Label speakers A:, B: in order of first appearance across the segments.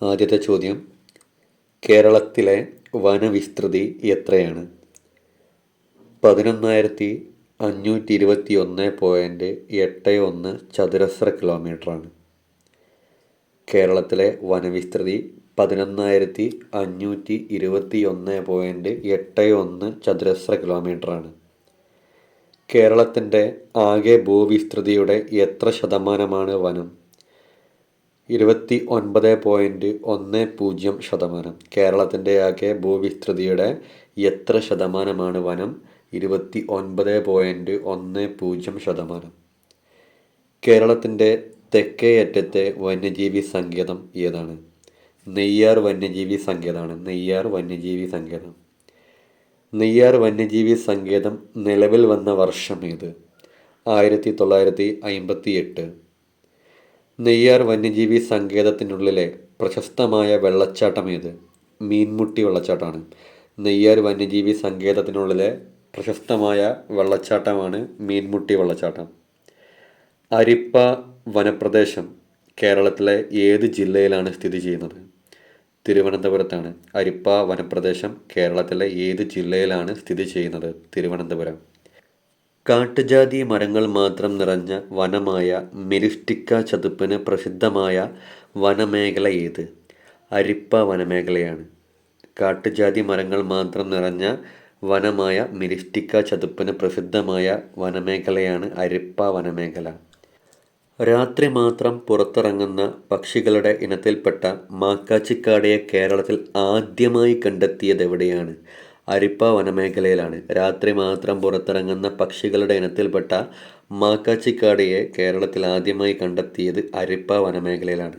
A: ആദ്യത്തെ ചോദ്യം, കേരളത്തിലെ വനവിസ്തൃതി എത്രയാണ്? 11,521.81 ചതുരശ്ര കിലോമീറ്ററാണ്. കേരളത്തിലെ വനവിസ്തൃതി 11,521.81 ചതുരശ്ര കിലോമീറ്ററാണ്. കേരളത്തിൻ്റെ ആകെ ഭൂവിസ്തൃതിയുടെ എത്ര ശതമാനമാണ് വനം? 29.10%. കേരളത്തിൻ്റെ ആകെ ഭൂവിസ്തൃതിയുടെ എത്ര ശതമാനമാണ് വനം? 29.10%. കേരളത്തിൻ്റെ തെക്കേ അറ്റത്തെ വന്യജീവി സങ്കേതം ഏതാണ്? നെയ്യാർ വന്യജീവി സങ്കേതമാണ്. നെയ്യാർ വന്യജീവി സങ്കേതം. നെയ്യാർ വന്യജീവി സങ്കേതം നിലവിൽ വന്ന വർഷം ഏത്? 1958. നെയ്യാർ വന്യജീവി സങ്കേതത്തിനുള്ളിലെ പ്രശസ്തമായ വെള്ളച്ചാട്ടം ഏത്? മീൻമുട്ടി വെള്ളച്ചാട്ടമാണ്. നെയ്യാർ വന്യജീവി സങ്കേതത്തിനുള്ളിലെ പ്രശസ്തമായ വെള്ളച്ചാട്ടമാണ് മീൻമുട്ടി വെള്ളച്ചാട്ടം. അരിപ്പ വനപ്രദേശം കേരളത്തിലെ ഏത് ജില്ലയിലാണ് സ്ഥിതി ചെയ്യുന്നത്? തിരുവനന്തപുരത്താണ്. അരിപ്പ വനപ്രദേശം കേരളത്തിലെ ഏത് ജില്ലയിലാണ് സ്ഥിതി ചെയ്യുന്നത്? തിരുവനന്തപുരം. കാട്ടുജാതി മരങ്ങൾ മാത്രം നിറഞ്ഞ വനമായ മെരിസ്റ്റിക്ക ചതുപ്പിന് പ്രസിദ്ധമായ വനമേഖല ഏത്? അരിപ്പ വനമേഖലയാണ്. കാട്ടുജാതി മരങ്ങൾ മാത്രം നിറഞ്ഞ വനമായ മെരിസ്റ്റിക്ക ചതുപ്പിന് പ്രസിദ്ധമായ വനമേഖലയാണ് അരിപ്പ വനമേഖല. രാത്രി മാത്രം പുറത്തിറങ്ങുന്ന പക്ഷികളുടെ ഇനത്തിൽപ്പെട്ട മാക്കാച്ചിക്കാടയെ കേരളത്തിൽ ആദ്യമായി കണ്ടെത്തിയതെവിടെയാണ്? അരിപ്പ വനമേഖലയിലാണ്. രാത്രി മാത്രം പുറത്തിറങ്ങുന്ന പക്ഷികളുടെ ഇനത്തിൽപ്പെട്ട മാക്കാച്ചിക്കാടയെ കേരളത്തിൽ ആദ്യമായി കണ്ടെത്തിയത് അരിപ്പ വനമേഖലയിലാണ്.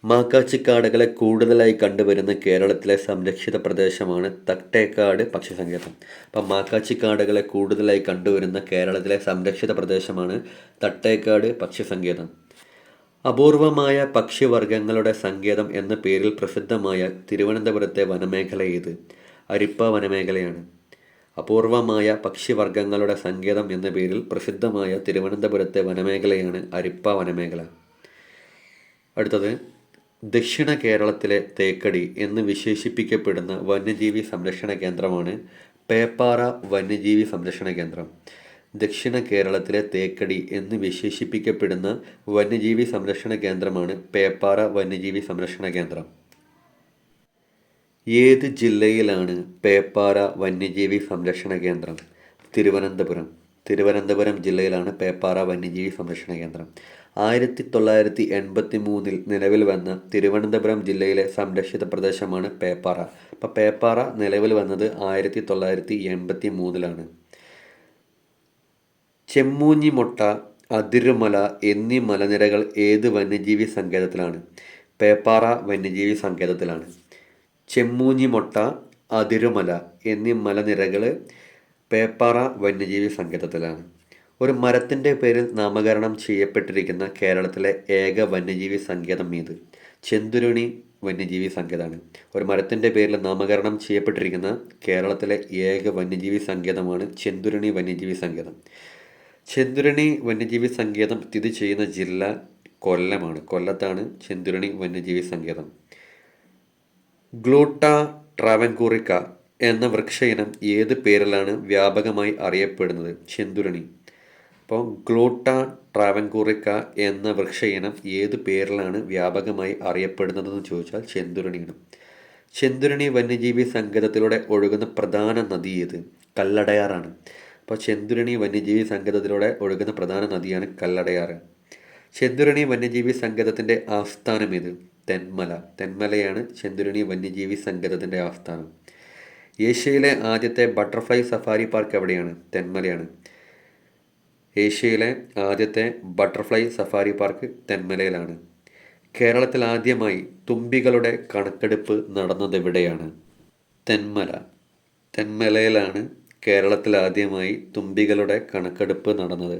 A: മാക്കാച്ചിക്കാടകളെ കൂടുതലായി കണ്ടുവരുന്ന കേരളത്തിലെ സംരക്ഷിത പ്രദേശമാണ് തട്ടേക്കാട് പക്ഷിസങ്കേതം. അപ്പം മാക്കാച്ചിക്കാടകളെ കൂടുതലായി കണ്ടുവരുന്ന കേരളത്തിലെ സംരക്ഷിത പ്രദേശമാണ് തട്ടേക്കാട് പക്ഷിസങ്കേതം. അപൂർവമായ പക്ഷിവർഗങ്ങളുടെ സങ്കേതം എന്ന പേരിൽ പ്രസിദ്ധമായ തിരുവനന്തപുരത്തെ വനമേഖല ഏത്? അരിപ്പ വനമേഖലയാണ്. അപൂർവമായ പക്ഷിവർഗങ്ങളുടെ സങ്കേതം എന്ന പേരിൽ പ്രസിദ്ധമായ തിരുവനന്തപുരത്തെ വനമേഖലയാണ് അരിപ്പ വനമേഖല. അടുത്തത്, ദക്ഷിണ കേരളത്തിലെ തേക്കടി എന്ന് വിശേഷിപ്പിക്കപ്പെടുന്ന വന്യജീവി സംരക്ഷണ കേന്ദ്രമാണ് പേപ്പാറ വന്യജീവി സംരക്ഷണ കേന്ദ്രം. ദക്ഷിണ കേരളത്തിലെ തേക്കടി എന്ന് വിശേഷിപ്പിക്കപ്പെടുന്ന വന്യജീവി സംരക്ഷണ കേന്ദ്രമാണ് പേപ്പാറ വന്യജീവി സംരക്ഷണ കേന്ദ്രം. ഏത് ജില്ലയിലാണ് പേപ്പാറ വന്യജീവി സംരക്ഷണ കേന്ദ്രം? തിരുവനന്തപുരം. തിരുവനന്തപുരം ജില്ലയിലാണ് പേപ്പാറ വന്യജീവി സംരക്ഷണ കേന്ദ്രം. 1983 നിലവിൽ വന്ന തിരുവനന്തപുരം ജില്ലയിലെ സംരക്ഷിത പ്രദേശമാണ് പേപ്പാറ. അപ്പോൾ പേപ്പാറ നിലവിൽ വന്നത് 1983. ചെമ്മൂഞ്ഞിമൊട്ട, അതിരുമല എന്നീ മലനിരകൾ ഏത് വന്യജീവി സങ്കേതത്തിലാണ്? പേപ്പാറ വന്യജീവി സങ്കേതത്തിലാണ്. ചെമ്മൂഞ്ഞിമൊട്ട, അതിരുമല എന്നീ മലനിരകൾ പേപ്പാറ വന്യജീവി സങ്കേതത്തിലാണ്. ഒരു മരത്തിൻ്റെ പേരിൽ നാമകരണം ചെയ്യപ്പെട്ടിരിക്കുന്ന കേരളത്തിലെ ഏക വന്യജീവി സങ്കേതം ഏത്? ചെന്തുരുണി വന്യജീവി സങ്കേതമാണ്. ഒരു മരത്തിൻ്റെ പേരിൽ നാമകരണം ചെയ്യപ്പെട്ടിരിക്കുന്ന കേരളത്തിലെ ഏക വന്യജീവി സങ്കേതമാണ് ചെന്തുരുണി വന്യജീവി സങ്കേതം. ചെന്തുരുണി വന്യജീവി സങ്കേതം സ്ഥിതി ചെയ്യുന്ന ജില്ല കൊല്ലമാണ്. കൊല്ലത്താണ് ചെന്തുരുണി വന്യജീവി സങ്കേതം. ഗ്ലൂട്ട ട്രാവൻകൂറിക്ക എന്ന വൃക്ഷ ഇനം ഏത് പേരിലാണ് വ്യാപകമായി അറിയപ്പെടുന്നത്? ചെന്തുരുണി. അപ്പോൾ ഗ്ലൂട്ട ട്രാവൻകൂറിക്ക എന്ന വൃക്ഷ ഇനം ഏത് പേരിലാണ് വ്യാപകമായി അറിയപ്പെടുന്നതെന്ന് ചോദിച്ചാൽ ചെന്തുരുണിയാണ്. ചെന്തുരുണി വന്യജീവി സങ്കേതത്തിലൂടെ ഒഴുകുന്ന പ്രധാന നദി ഏത്? കല്ലടയാറാണ്. അപ്പോൾ ചെന്തുരുണി വന്യജീവി സങ്കേതത്തിലൂടെ ഒഴുകുന്ന പ്രധാന നദിയാണ് കല്ലടയാറ്. ചെന്തുരുണി വന്യജീവി സങ്കേതത്തിൻ്റെ ആസ്ഥാനം ഏത്? തെന്മല. തെന്മലയാണ് ചെന്തുരുണി വന്യജീവി സങ്കേതത്തിൻ്റെ ആസ്ഥാനം. ഏഷ്യയിലെ ആദ്യത്തെ ബട്ടർഫ്ലൈ സഫാരി പാർക്ക് എവിടെയാണ്? തെന്മലയാണ്. ഏഷ്യയിലെ ആദ്യത്തെ ബട്ടർഫ്ലൈ സഫാരി പാർക്ക് തെന്മലയിലാണ്. കേരളത്തിൽ ആദ്യമായി തുമ്പികളുടെ കണക്കെടുപ്പ് നടന്നതെവിടെയാണ്? തെന്മല. തെന്മലയിലാണ് കേരളത്തിൽ ആദ്യമായി തുമ്പികളുടെ കണക്കെടുപ്പ് നടന്നത്.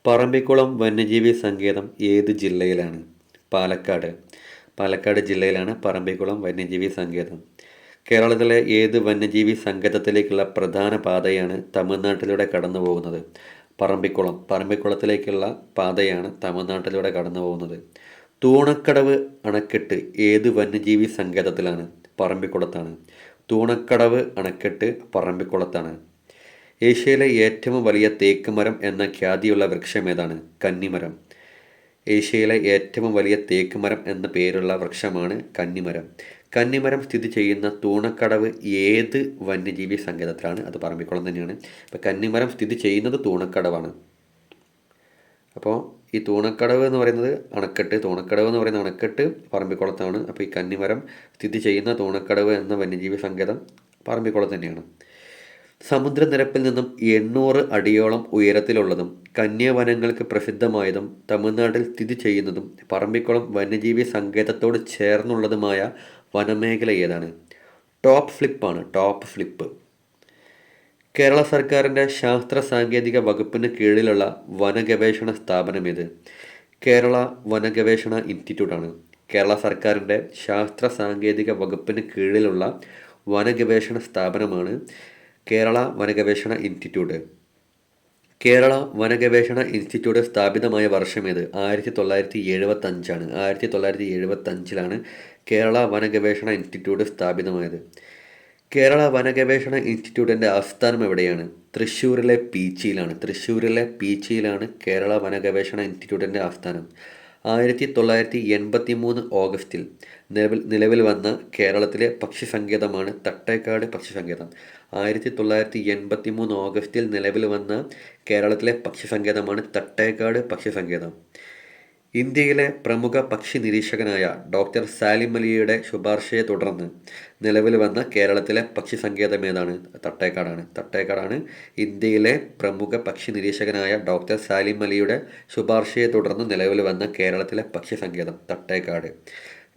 A: പറമ്പിക്കുളം വന്യജീവി സങ്കേതം ഏത് ജില്ലയിലാണ്? പാലക്കാട്. പാലക്കാട് ജില്ലയിലാണ് പറമ്പിക്കുളം വന്യജീവി സങ്കേതം. കേരളത്തിലെ ഏത് വന്യജീവി സങ്കേതത്തിലേക്കുള്ള പ്രധാന പാതയാണ് തമിഴ്നാട്ടിലൂടെ കടന്നു പോകുന്നത്? പറമ്പിക്കുളത്തിലേക്കുള്ള പാതയാണ് തമിഴ്നാട്ടിലൂടെ കടന്നു പോകുന്നത്. തൂണക്കടവ് അണക്കെട്ട് ഏത് വന്യജീവി സങ്കേതത്തിലാണ്? പറമ്പിക്കുളത്താണ്. തൂണക്കടവ് അണക്കെട്ട് പറമ്പിക്കുളത്താണ്. ഏഷ്യയിലെ ഏറ്റവും വലിയ തേക്ക് മരം എന്ന ഖ്യാതിയുള്ള വൃക്ഷം ഏതാണ്? കന്നിമരം. ഏഷ്യയിലെ ഏറ്റവും വലിയ തേക്ക് മരം എന്ന പേരുള്ള വൃക്ഷമാണ് കന്നിമരം. കന്നിമരം സ്ഥിതി ചെയ്യുന്ന തൂണക്കടവ് ഏത് വന്യജീവി സങ്കേതത്തിലാണ്? അത് പറമ്പിക്കുളം തന്നെയാണ്. അപ്പോൾ കന്നിമരം സ്ഥിതി ചെയ്യുന്നത് തൂണക്കടവാണ്. അപ്പോൾ ഈ തൂണക്കടവ് എന്ന് പറയുന്നത് അണക്കെട്ട് പറമ്പിക്കുളത്താണ്. അപ്പോൾ ഈ കന്നിമരം സ്ഥിതി ചെയ്യുന്ന തൂണക്കടവ് എന്ന വന്യജീവി സങ്കേതം പറമ്പിക്കുളം തന്നെയാണ്. സമുദ്രനിരപ്പിൽ നിന്നും 800 അടിയോളം ഉയരത്തിലുള്ളതും കന്യാവനങ്ങൾക്ക് പ്രസിദ്ധമായതും തമിഴ്നാട്ടിൽ സ്ഥിതി ചെയ്യുന്നതും പറമ്പിക്കുളം വന്യജീവി സങ്കേതത്തോട് ചേർന്നുള്ളതുമായ വനമേഖല ഏതാണ്? Top flip. കേരള സർക്കാരിൻ്റെ ശാസ്ത്ര സാങ്കേതിക വകുപ്പിന് കീഴിലുള്ള വനഗവേഷണ സ്ഥാപനം ഏത്? കേരള വനഗവേഷണ ഇൻസ്റ്റിറ്റ്യൂട്ടാണ്. കേരള സർക്കാരിൻ്റെ ശാസ്ത്ര സാങ്കേതിക വകുപ്പിന് കീഴിലുള്ള വനഗവേഷണ സ്ഥാപനമാണ് കേരള വനഗവേഷണ ഇൻസ്റ്റിറ്റ്യൂട്ട്. കേരള വനഗവേഷണ ഇൻസ്റ്റിറ്റ്യൂട്ട് സ്ഥാപിതമായ വർഷം ഏത്? 1975 1975 കേരള വനഗവേഷണ ഇൻസ്റ്റിറ്റ്യൂട്ട് സ്ഥാപിതമായത്. കേരള വനഗവേഷണ ഇൻസ്റ്റിറ്റ്യൂട്ടിൻ്റെ ആസ്ഥാനം എവിടെയാണ്? തൃശ്ശൂരിലെ പീച്ചിയിലാണ് കേരള വനഗവേഷണ ഇൻസ്റ്റിറ്റ്യൂട്ടിൻ്റെ ആസ്ഥാനം. 1983 ഓഗസ്റ്റിൽ നിലവിൽ വന്ന കേരളത്തിലെ പക്ഷി സങ്കേതമാണ് തട്ടേക്കാട് പക്ഷി സങ്കേതം. 1983 ഓഗസ്റ്റിൽ നിലവിൽ വന്ന കേരളത്തിലെ പക്ഷി സങ്കേതമാണ് തട്ടേക്കാട് പക്ഷി സങ്കേതം. ഇന്ത്യയിലെ പ്രമുഖ പക്ഷി നിരീക്ഷകനായ ഡോക്ടർ സാലിം അലിയുടെ ശുപാർശയെ തുടർന്ന് നിലവിൽ വന്ന കേരളത്തിലെ പക്ഷി സങ്കേതം ഏതാണ്? തട്ടേക്കാടാണ്. ഇന്ത്യയിലെ പ്രമുഖ പക്ഷി നിരീക്ഷകനായ ഡോക്ടർ സാലിം അലിയുടെ ശുപാർശയെ തുടർന്ന് നിലവിൽ വന്ന കേരളത്തിലെ പക്ഷി സങ്കേതം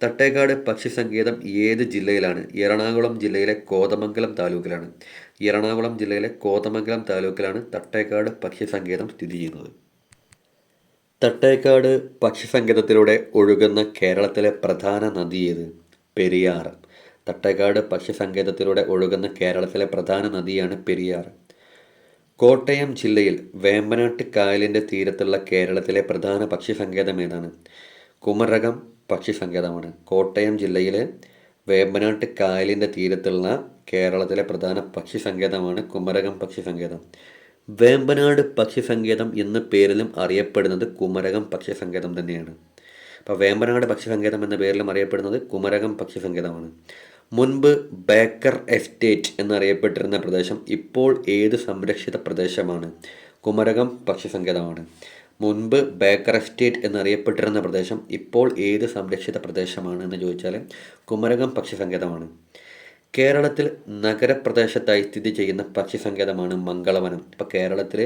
A: തട്ടേക്കാട് പക്ഷി സങ്കേതം ഏത് ജില്ലയിലാണ്? എറണാകുളം ജില്ലയിലെ കോതമംഗലം താലൂക്കിലാണ് തട്ടേക്കാട് പക്ഷി സങ്കേതം സ്ഥിതി ചെയ്യുന്നത്. തട്ടേക്കാട് പക്ഷി സങ്കേതത്തിലൂടെ ഒഴുകുന്ന കേരളത്തിലെ പ്രധാന നദി ഏത്? പെരിയാർ. തട്ടേക്കാട് പക്ഷി സങ്കേതത്തിലൂടെ ഒഴുകുന്ന കേരളത്തിലെ പ്രധാന നദിയാണ് പെരിയാർ. കോട്ടയം ജില്ലയിൽ വേമ്പനാട്ട് കായലിൻ്റെ തീരത്തുള്ള കേരളത്തിലെ പ്രധാന പക്ഷി സങ്കേതം ഏതാണ്? കുമരകം പക്ഷി സങ്കേതമാണ്. കോട്ടയം ജില്ലയിലെ വേമ്പനാട്ട് കായലിൻ്റെ തീരത്തുള്ള കേരളത്തിലെ പ്രധാന പക്ഷി സങ്കേതമാണ് കുമരകം പക്ഷി സങ്കേതം. വേമ്പനാട് പക്ഷി സങ്കേതം എന്ന പേരിലും അറിയപ്പെടുന്നത് കുമരകം പക്ഷി സങ്കേതം തന്നെയാണ്. അപ്പോൾ വേമ്പനാട് പക്ഷി സങ്കേതം എന്ന പേരിലും അറിയപ്പെടുന്നത് കുമരകം പക്ഷി സങ്കേതമാണ്. മുൻപ് ബേക്കർ എസ്റ്റേറ്റ് എന്നറിയപ്പെട്ടിരുന്ന പ്രദേശം ഇപ്പോൾ ഏത് സംരക്ഷിത പ്രദേശമാണ്? കുമരകം പക്ഷി സങ്കേതമാണ്. മുൻപ് ബേക്കർ എസ്റ്റേറ്റ് എന്നറിയപ്പെട്ടിരുന്ന പ്രദേശം ഇപ്പോൾ ഏത് സംരക്ഷിത പ്രദേശമാണ് എന്ന് ചോദിച്ചാൽ കുമരകം പക്ഷി സങ്കേതമാണ്. കേരളത്തിൽ നഗരപ്രദേശത്തായി സ്ഥിതി ചെയ്യുന്ന പക്ഷി സങ്കേതമാണ് മംഗളവനം. ഇപ്പോൾ കേരളത്തിൽ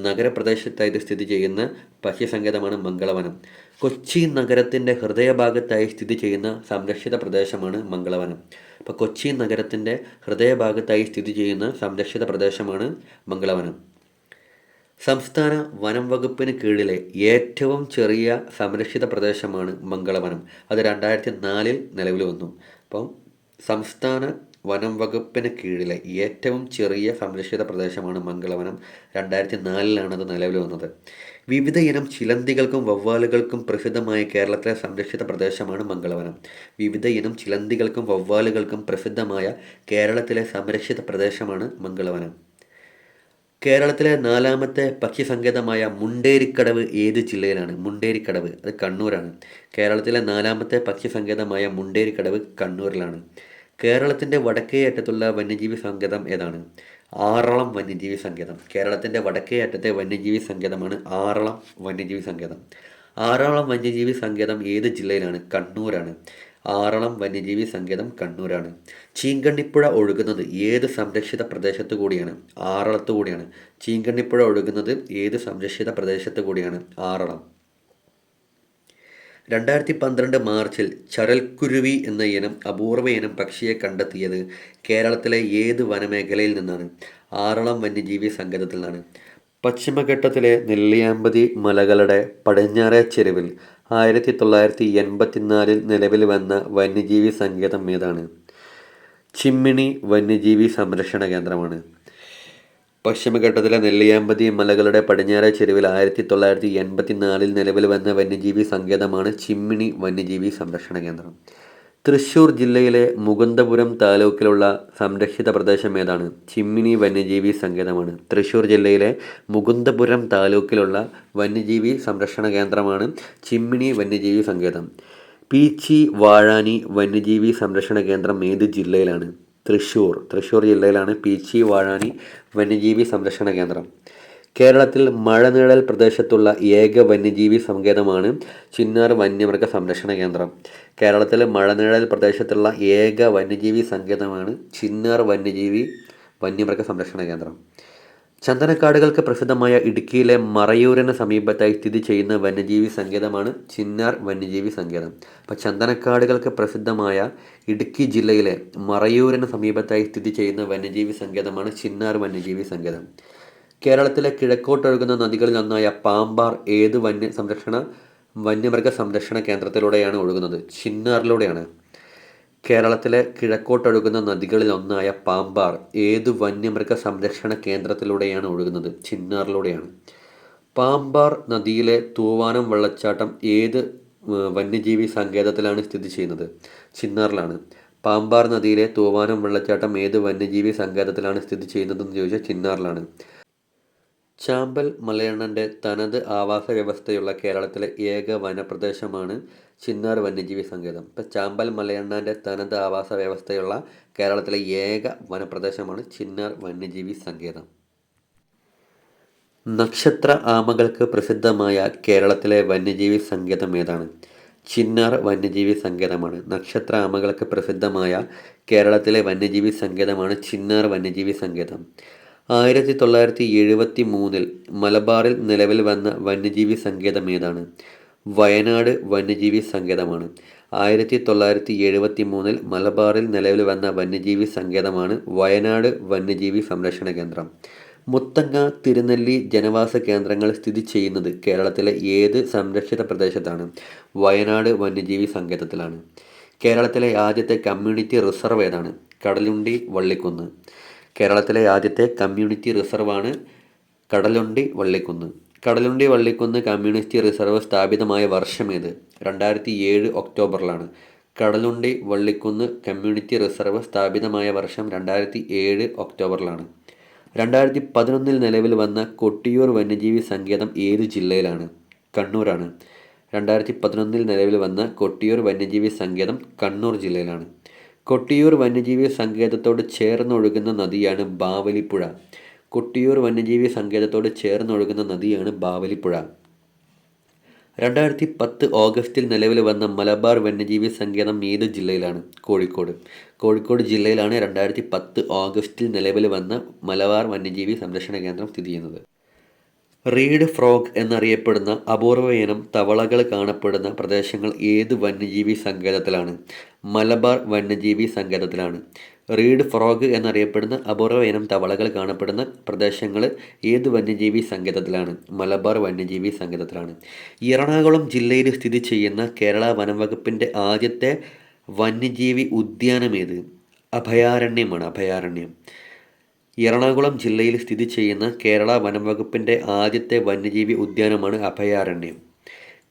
A: നഗരപ്രദേശത്തായിട്ട് സ്ഥിതി ചെയ്യുന്ന പക്ഷി സങ്കേതമാണ് മംഗളവനം. കൊച്ചി നഗരത്തിൻ്റെ ഹൃദയഭാഗത്തായി സ്ഥിതി ചെയ്യുന്ന സംരക്ഷിത പ്രദേശമാണ് മംഗളവനം. അപ്പോൾ കൊച്ചി നഗരത്തിൻ്റെ ഹൃദയഭാഗത്തായി സ്ഥിതി ചെയ്യുന്ന സംരക്ഷിത പ്രദേശമാണ് മംഗളവനം. സംസ്ഥാന വനം വകുപ്പിന് കീഴിലെ ഏറ്റവും ചെറിയ സംരക്ഷിത പ്രദേശമാണ് മംഗളവനം. അത് 2004 നിലവിൽ വന്നു. അപ്പം സംസ്ഥാന വനം വകുപ്പിന് കീഴിലെ ഏറ്റവും ചെറിയ സംരക്ഷിത പ്രദേശമാണ് മംഗളവനം. 2004 അത് നിലവിൽ വന്നത്. വിവിധ ഇനം ചിലന്തികൾക്കും വവ്വാലുകൾക്കും പ്രസിദ്ധമായ കേരളത്തിലെ സംരക്ഷിത പ്രദേശമാണ് മംഗളവനം. വിവിധ ഇനം ചിലന്തികൾക്കും വവ്വാലുകൾക്കും പ്രസിദ്ധമായ കേരളത്തിലെ സംരക്ഷിത പ്രദേശമാണ് മംഗളവനം. കേരളത്തിലെ 4ാമത്തെ പക്ഷി സങ്കേതമായ മുണ്ടേരിക്കടവ് ഏത് ജില്ലയിലാണ്? അത് കണ്ണൂരാണ്. കേരളത്തിലെ 4ാമത്തെ പക്ഷി സങ്കേതമായ മുണ്ടേരിക്കടവ് കണ്ണൂരിലാണ്. കേരളത്തിൻ്റെ വടക്കേ അറ്റത്തുള്ള വന്യജീവി സങ്കേതം ഏതാണ്? ആറളം വന്യജീവി സങ്കേതം. കേരളത്തിൻ്റെ വടക്കേ അറ്റത്തെ വന്യജീവി സങ്കേതമാണ് ആറളം വന്യജീവി സങ്കേതം. ആറളം വന്യജീവി സങ്കേതം ഏത് ജില്ലയിലാണ്? കണ്ണൂരാണ്. ആറളം വന്യജീവി സങ്കേതം കണ്ണൂരാണ്. ചീങ്കണ്ണിപ്പുഴ ഒഴുകുന്നത് ഏത് സംരക്ഷിത പ്രദേശത്തു കൂടിയാണ്? ആറളത്തു കൂടിയാണ്. ചീങ്കണ്ണിപ്പുഴ ഒഴുകുന്നത് ഏത് സംരക്ഷിത പ്രദേശത്തു കൂടിയാണ്? ആറളം. 2012 മാർച്ചിൽ ചരൽക്കുരുവി എന്ന അപൂർവ ഇനം പക്ഷിയെ കണ്ടെത്തിയത് കേരളത്തിലെ ഏത് വനമേഖലയിൽ നിന്നാണ്? ആറളം വന്യജീവി സങ്കേതത്തിൽ നിന്നാണ്. പശ്ചിമഘട്ടത്തിലെ നെല്ലിയാമ്പതി മലകളുടെ പടിഞ്ഞാറേ ചെരുവിൽ 1984 നിലവിൽ വന്ന വന്യജീവി സങ്കേതം ഏതാണ്? ചിമ്മിണി വന്യജീവി സംരക്ഷണ കേന്ദ്രമാണ്. പശ്ചിമഘട്ടത്തിലെ നെല്ലിയാമ്പതി മലകളുടെ പടിഞ്ഞാറേ ചെരുവിൽ 1984 നിലവിൽ വന്ന വന്യജീവി സങ്കേതമാണ് ചിമ്മിണി വന്യജീവി സംരക്ഷണ കേന്ദ്രം. തൃശ്ശൂർ ജില്ലയിലെ മുകുന്ദപുരം താലൂക്കിലുള്ള സംരക്ഷിത പ്രദേശം ഏതാണ്? ചിമ്മിണി വന്യജീവി സങ്കേതമാണ്. തൃശ്ശൂർ ജില്ലയിലെ മുകുന്ദപുരം താലൂക്കിലുള്ള വന്യജീവി സംരക്ഷണ കേന്ദ്രമാണ് ചിമ്മിണി വന്യജീവി സങ്കേതം. പീച്ചി വാഴാനി വന്യജീവി സംരക്ഷണ കേന്ദ്രം ഏത് ജില്ലയിലാണ്? തൃശ്ശൂർ ജില്ലയിലാണ് പീച്ചി വാഴാനി വന്യജീവി സംരക്ഷണ കേന്ദ്രം. കേരളത്തിൽ മഴനിഴൽ പ്രദേശത്തുള്ള ഏക വന്യജീവി സങ്കേതമാണ് ചിന്നാർ വന്യമൃഗ സംരക്ഷണ കേന്ദ്രം. കേരളത്തിലെ മഴനിഴൽ പ്രദേശത്തുള്ള ഏക വന്യജീവി സങ്കേതമാണ് ചിന്നാർ വന്യമൃഗ സംരക്ഷണ കേന്ദ്രം. ചന്ദനക്കാടുകൾക്ക് പ്രസിദ്ധമായ ഇടുക്കിയിലെ മറയൂരിന് സമീപത്തായി സ്ഥിതി ചെയ്യുന്ന വന്യജീവി സങ്കേതമാണ് ചിന്നാർ വന്യജീവി സങ്കേതം. അപ്പോൾ ചന്ദനക്കാടുകൾക്ക് പ്രസിദ്ധമായ ഇടുക്കി ജില്ലയിലെ മറയൂരിന് സമീപത്തായി സ്ഥിതി ചെയ്യുന്ന വന്യജീവി സങ്കേതമാണ് ചിന്നാർ വന്യജീവി സങ്കേതം. കേരളത്തിലെ കിഴക്കോട്ടൊഴുകുന്ന നദികളിലൊന്നായ പാമ്പാർ ഏത് വന്യമൃഗ സംരക്ഷണ കേന്ദ്രത്തിലൂടെയാണ് ഒഴുകുന്നത്? ചിന്നാറിലൂടെയാണ്. കേരളത്തിലെ കിഴക്കോട്ടൊഴുകുന്ന നദികളിലൊന്നായ പാമ്പാർ ഏത് വന്യമൃഗ സംരക്ഷണ കേന്ദ്രത്തിലൂടെയാണ് ഒഴുകുന്നത്? ചിന്നാറിലൂടെയാണ്. പാമ്പാർ നദിയിലെ തൂവാനം വെള്ളച്ചാട്ടം ഏത് വന്യജീവി സങ്കേതത്തിലാണ് സ്ഥിതി ചെയ്യുന്നത്? ചിന്നാറിലാണ്. പാമ്പാർ നദിയിലെ തൂവാനം വെള്ളച്ചാട്ടം ഏത് വന്യജീവി സങ്കേതത്തിലാണ് സ്ഥിതി ചെയ്യുന്നതെന്ന് ചോദിച്ചാൽ ചിന്നാറിലാണ്. ചാമ്പൽ മലയണ്ണൻ്റെ തനത് ആവാസ വ്യവസ്ഥയുള്ള കേരളത്തിലെ ഏക വനപ്രദേശമാണ് ചിന്നാർ വന്യജീവി സങ്കേതം. ഇപ്പം ചാമ്പൽ മലയണ്ണൻ്റെ തനത് ആവാസ വ്യവസ്ഥയുള്ള കേരളത്തിലെ ഏക വനപ്രദേശമാണ് ചിന്നാർ വന്യജീവി സങ്കേതം. നക്ഷത്ര ആമകൾക്ക് പ്രസിദ്ധമായ കേരളത്തിലെ വന്യജീവി സങ്കേതം ഏതാണ്? ചിന്നാർ വന്യജീവി സങ്കേതമാണ്. നക്ഷത്ര ആമകൾക്ക് പ്രസിദ്ധമായ കേരളത്തിലെ വന്യജീവി സങ്കേതമാണ് ചിന്നാർ വന്യജീവി സങ്കേതം. 1973 മലബാറിൽ നിലവിൽ വന്ന വന്യജീവി സങ്കേതം ഏതാണ്? വയനാട് വന്യജീവി സങ്കേതമാണ്. 1973 മലബാറിൽ നിലവിൽ വന്ന വന്യജീവി സങ്കേതമാണ് വയനാട് വന്യജീവി സംരക്ഷണ കേന്ദ്രം. മുത്തങ്ങ, തിരുനെല്ലി ജനവാസ കേന്ദ്രങ്ങൾ സ്ഥിതി ചെയ്യുന്നത് കേരളത്തിലെ ഏത് സംരക്ഷിത പ്രദേശത്താണ്? വയനാട് വന്യജീവി സങ്കേതത്തിലാണ്. കേരളത്തിലെ ആദ്യത്തെ കമ്മ്യൂണിറ്റി റിസർവ് ഏതാണ്? കടലുണ്ടി വള്ളിക്കുന്ന്. കേരളത്തിലെ ആദ്യത്തെ കമ്മ്യൂണിറ്റി റിസർവാണ് കടലുണ്ടി വള്ളിക്കുന്ന്. കടലുണ്ടി വള്ളിക്കുന്ന് കമ്മ്യൂണിറ്റി റിസർവ് സ്ഥാപിതമായ വർഷമേത്? 2007 ഒക്ടോബറിലാണ്. കടലുണ്ടി വള്ളിക്കുന്ന് കമ്മ്യൂണിറ്റി റിസർവ് സ്ഥാപിതമായ വർഷം 2007 ഒക്ടോബറിലാണ്. 2011 നിലവിൽ വന്ന കൊട്ടിയൂർ വന്യജീവി സങ്കേതം ഏത് ജില്ലയിലാണ്? കണ്ണൂരാണ്. 2011 നിലവിൽ വന്ന കൊട്ടിയൂർ വന്യജീവി സങ്കേതം കണ്ണൂർ ജില്ലയിലാണ്. കൊട്ടിയൂർ വന്യജീവി സങ്കേതത്തോട് ചേർന്നൊഴുകുന്ന നദിയാണ് ബാവലിപ്പുഴ. കൊട്ടിയൂർ വന്യജീവി സങ്കേതത്തോട് ചേർന്നൊഴുകുന്ന നദിയാണ് ബാവലിപ്പുഴ. 2010 ഓഗസ്റ്റിൽ നിലവിൽ വന്ന മലബാർ വന്യജീവി സങ്കേതം ഏത് ജില്ലയിലാണ്? കോഴിക്കോട് ജില്ലയിലാണ് 2010 ഓഗസ്റ്റിൽ നിലവിൽ വന്ന മലബാർ വന്യജീവി സംരക്ഷണ കേന്ദ്രം സ്ഥിതി ചെയ്യുന്നത്. റീഡ് ഫ്രോഗ് എന്നറിയപ്പെടുന്ന അപൂർവ ഇനം തവളകൾ കാണപ്പെടുന്ന പ്രദേശങ്ങൾ ഏത് വന്യജീവി സങ്കേതത്തിലാണ്? മലബാർ വന്യജീവി സങ്കേതത്തിലാണ്. റീഡ് ഫ്രോഗ് എന്നറിയപ്പെടുന്ന അപൂർവ ഇനം തവളകൾ കാണപ്പെടുന്ന പ്രദേശങ്ങൾ ഏത് വന്യജീവി സങ്കേതത്തിലാണ്? മലബാർ വന്യജീവി സങ്കേതത്തിലാണ്. എറണാകുളം ജില്ലയിൽ സ്ഥിതി ചെയ്യുന്ന കേരള വനംവകുപ്പിൻ്റെ ആദ്യത്തെ വന്യജീവി ഉദ്യാനം ഏത്? അഭയാരണ്യം. എറണാകുളം ജില്ലയിൽ സ്ഥിതി ചെയ്യുന്ന കേരള വനംവകുപ്പിൻ്റെ ആദ്യത്തെ വന്യജീവി ഉദ്യാനമാണ് അഭയാരണ്യം.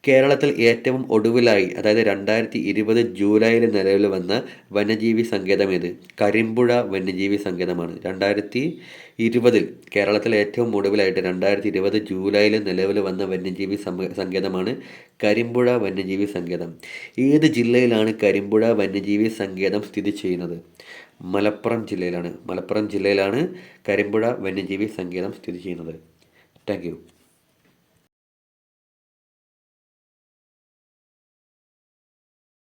A: കേരളത്തിൽ ഏറ്റവും ഒടുവിലായി, അതായത് 2020 ജൂലൈയിൽ നിലവിൽ വന്ന വന്യജീവി സങ്കേതം ഏത്? കരിമ്പുഴ വന്യജീവി സങ്കേതമാണ്. 2020 കേരളത്തിൽ ഏറ്റവും ഒടുവിലായിട്ട് 2020 ജൂലൈയിൽ നിലവിൽ വന്ന വന്യജീവി സങ്കേതമാണ് കരിമ്പുഴ വന്യജീവി സങ്കേതം. ഏത് ജില്ലയിലാണ് കരിമ്പുഴ വന്യജീവി സങ്കേതം സ്ഥിതി ചെയ്യുന്നത്? മലപ്പുറം ജില്ലയിലാണ് കരിമ്പുഴ വന്യജീവി സങ്കേതം സ്ഥിതി ചെയ്യുന്നത്. Thank you.